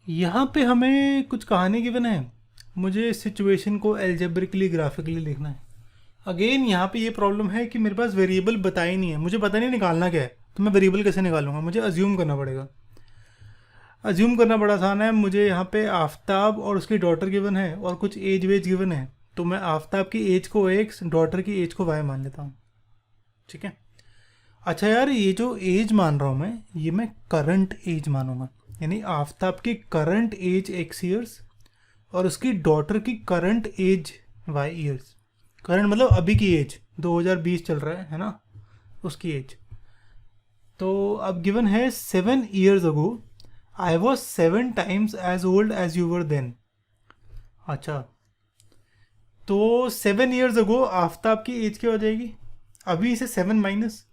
यहाँ पे हमें कुछ कहानी गिवन है, मुझे सिचुएशन को एल्जेब्रिकली ग्राफिकली लिखना है। अगेन यहाँ पे ये प्रॉब्लम है कि मेरे पास वेरिएबल बताई नहीं है, मुझे पता नहीं निकालना क्या है, तो मैं वेरिएबल कैसे निकालूंगा, मुझे अज्यूम करना पड़ेगा। अज्यूम करना बड़ा आसान है, मुझे यहाँ पे आफताब और उसकी डॉटर गिवन है और कुछ एज वेज गिवन है, तो मैं आफताब की एज को एक्स, डॉटर की एज को वाई मान लेता हूँ। ठीक है। अच्छा यार, ये जो एज मान रहा हूँ मैं, ये मैं करंट एज मानूंगा, यानी आफताब की करंट एज एक्स ईयर्स और उसकी डॉटर की current age Y years. Current मतलब अभी की एज, 2020 चल रहा है ना, उसकी एज। तो अब गिवन है 7 years ago I was 7 times as old as you were then. अच्छा, तो 7 years ago आफ्ताब की एज क्या हो जाएगी, अभी से 7 माइनस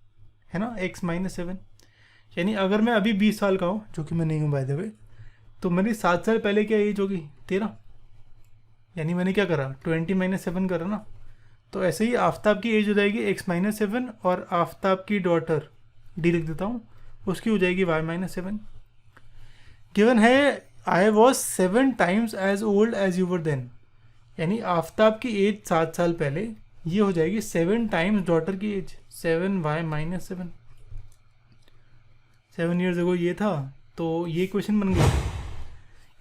है ना, x माइनस 7, यानी अगर मैं अभी 20 साल का हूँ, जो कि मैं नहीं हूँ बाय द वे, तो मेरी 7 साल पहले क्या एज होगी, 13। यानी मैंने क्या करा, 20 - 7 करा ना। तो ऐसे ही आफ्ताब की एज हो जाएगी x - 7 और आफ्ताब की डॉटर डी लिख देता हूँ, उसकी हो जाएगी y - 7। गिवन है I was 7 times as old as you were then, यानी आफ्ताब की एज 7 साल पहले, ये हो जाएगी 7 times डॉटर की एज, 7y - 7। 7 years ago ये था, तो ये इक्वेशन बन गई।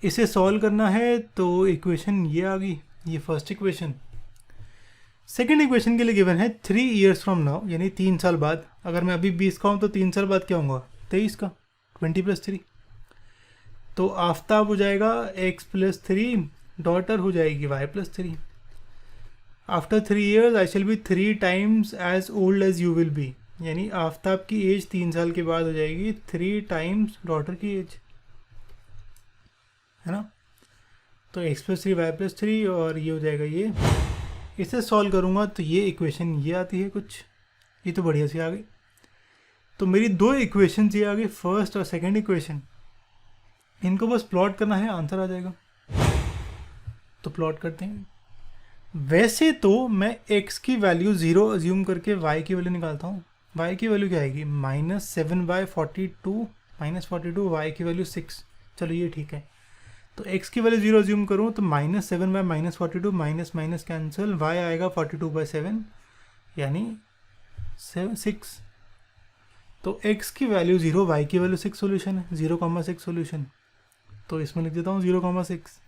इसे सॉल्व करना है तो इक्वेशन ये आ गई, ये फर्स्ट इक्वेशन। सेकेंड इक्वेशन के लिए गिवन है 3 years फ्रॉम नाउ, यानी 3 साल बाद। अगर मैं अभी 20 का हूँ तो 3 साल बाद क्या होगा, 23 का, 20 + 3। तो आफ्ताब हो जाएगा x + 3, डॉटर हो जाएगी y + 3। After 3 years I shall be 3 times as old as you will be, यानी आफ्ताब की एज 3 साल के बाद हो जाएगी 3 times डॉटर की एज, है ना। तो x + 3 y + 3 और ये हो जाएगा ये। इसे सॉल्व करूँगा तो ये इक्वेशन ये आती है कुछ, ये तो बढ़िया सी आ गई। तो मेरी दो इक्वेशन ये आ गई, फर्स्ट और सेकंड इक्वेशन। इनको बस प्लॉट करना है, आंसर आ जाएगा। तो प्लॉट करते हैं। वैसे तो मैं x की वैल्यू 0 अज्यूम करके y की वैल्यू निकालता हूँ। y की वैल्यू क्या आएगी, -7/42 -42, y की वैल्यू 6। चलो ये ठीक है। तो x की वैल्यू 0 अज्यूम करूँ तो -7/-42, माइनस माइनस कैंसिल, y आएगा 42/7 यानी 6। तो x की वैल्यू 0, y की वैल्यू 6 सोल्यूशन है, 0,6 सोल्यूशन। तो इसमें लिख देता हूँ 0,6।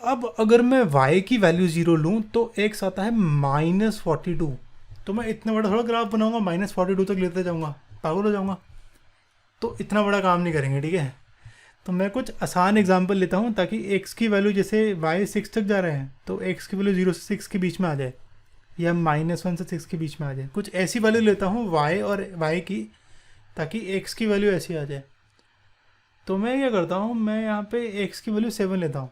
अब अगर मैं y की वैल्यू 0 लूँ तो x आता है -42। तो मैं इतना बड़ा थोड़ा ग्राफ बनाऊंगा, -42 तक लेते जाऊँगा, पागल हो जाऊँगा। तो इतना बड़ा काम नहीं करेंगे, ठीक है। तो मैं कुछ आसान एग्जांपल लेता हूँ ताकि x की वैल्यू, जैसे y 6 तक जा रहे हैं तो x की वैल्यू 0 से 6 के बीच में आ जाए, या -1 से 6 के बीच में आ जाए। कुछ ऐसी वैल्यू लेता हूँ y और y की, ताकि x की वैल्यू ऐसी आ जाए। तो मैं क्या करता हूँ, मैं यहाँ पे x की वैल्यू 7 लेता हूँ।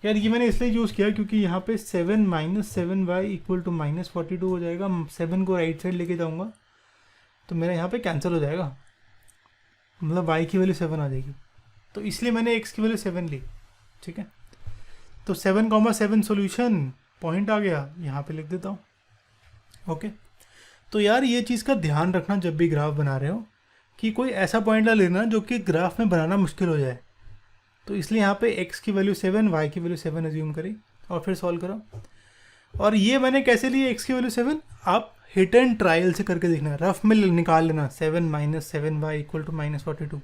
यार ये मैंने इसलिए यूज़ किया क्योंकि यहाँ पे 7 - 7y = -42 हो जाएगा। 7 को राइट साइड लेके जाऊँगा तो मेरा यहाँ पे कैंसिल हो जाएगा, मतलब y की वैल्यू 7 आ जाएगी। तो इसलिए मैंने x की वैल्यू 7 ली, ठीक है। तो 7,7 सोल्यूशन, पॉइंट आ गया, यहाँ पे लिख देता हूँ। ओके। तो यार ये चीज़ का ध्यान रखना जब भी ग्राफ बना रहे हो कि कोई ऐसा पॉइंट ना लेना जो कि ग्राफ में बनाना मुश्किल हो जाए। तो इसलिए यहाँ पे x की वैल्यू 7, y की वैल्यू 7 एज्यूम करी और फिर सॉल्व करो। और ये मैंने कैसे लिए x की वैल्यू 7, आप हिट एंड ट्रायल से करके देखना, रफ में निकाल लेना। 7 - 7y = -42।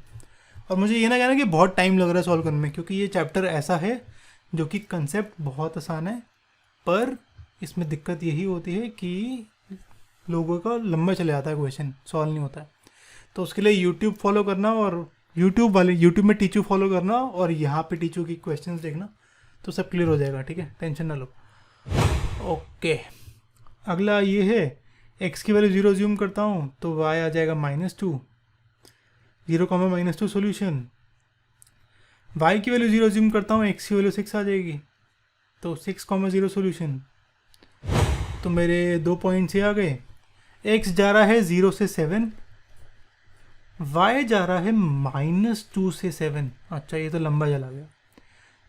और मुझे ये ना कहना कि बहुत टाइम लग रहा है सॉल्व करने में, क्योंकि ये चैप्टर ऐसा है जो कि कंसेप्ट बहुत आसान है, पर इसमें दिक्कत यही होती है कि लोगों का लंबा चले जाता है, क्वेश्चन सॉल्व नहीं होता है। तो उसके लिए यूट्यूब फॉलो करना, और यूट्यूब में टीचू फॉलो करना, और यहाँ पे टीचू की क्वेश्चंस देखना, तो सब क्लियर हो जाएगा, ठीक है, टेंशन ना लो। ओके, अगला ये है, x की वैल्यू 0 ज्यूम करता हूँ तो y आ जाएगा -2, 0,-2 सोल्यूशन। y की वैल्यू 0 ज्यूम करता हूँ, x की वैल्यू 6 आ जाएगी, तो 6,0 सोल्यूशन। तो मेरे 2 पॉइंट्स ये आ गए। x जा रहा है 0 से 7, y जा रहा है -2 से 7। अच्छा, ये तो लंबा चला गया।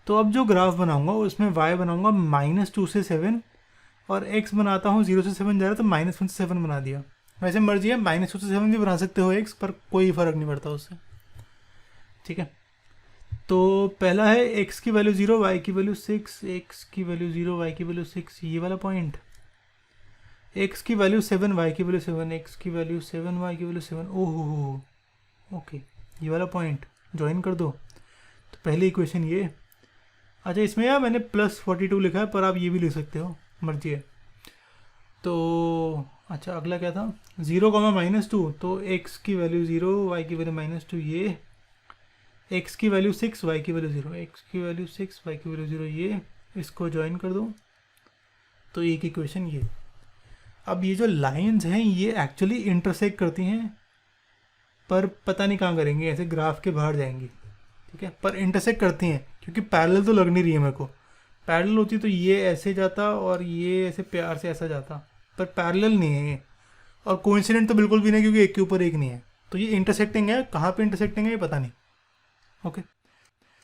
तो अब जो ग्राफ बनाऊंगा उसमें y बनाऊंगा -2 से 7, और x बनाता हूँ 0 से 7 जा रहा है तो -1 से 7 बना दिया। वैसे मर्जी है, -2 से 7 भी बना सकते हो x, पर कोई फ़र्क नहीं पड़ता उससे, ठीक है। तो पहला है एक्स की वैल्यू 0 वाई की वैल्यू 6, एक्स की वैल्यू 0 वाई की वैल्यू 6, ये वाला पॉइंट। एक्स की वैल्यू 7 वाई की वैल्यू 7, एक्स की वैल्यू 7 वाई की वैल्यू 7, ओहो ओके, ये वाला पॉइंट ज्वाइन कर दो। तो पहली इक्वेशन ये। अच्छा इसमें यार मैंने +42 लिखा है, पर आप ये भी लिख सकते हो, मर्जी है। तो अच्छा अगला क्या था, 0, -2, तो एक्स की वैल्यू 0 वाई की वैल्यू -2, ये एक्स की वैल्यू 6 वाई की वैल्यू 0, एक्स की वैल्यू 6 वाई की वैल्यू 0, ये इसको ज्वाइन कर दो। तो एक इक्वेशन ये। अब ये जो लाइंस हैं ये एक्चुअली इंटरसेक्ट करती हैं, पर पता नहीं कहाँ करेंगे, ऐसे ग्राफ के बाहर जाएंगी, ठीक है, पर इंटरसेक्ट करती हैं क्योंकि पैरेलल तो लग नहीं रही है मेरे को। पैरेलल होती तो ये ऐसे जाता और ये ऐसे प्यार से ऐसा जाता, पर पैरेलल नहीं है ये, और कोइंसिडेंट तो बिल्कुल भी नहीं क्योंकि एक के ऊपर एक नहीं है। तो ये इंटरसेक्टिंग है, कहाँ पे इंटरसेक्टिंग है ये पता नहीं। ओके।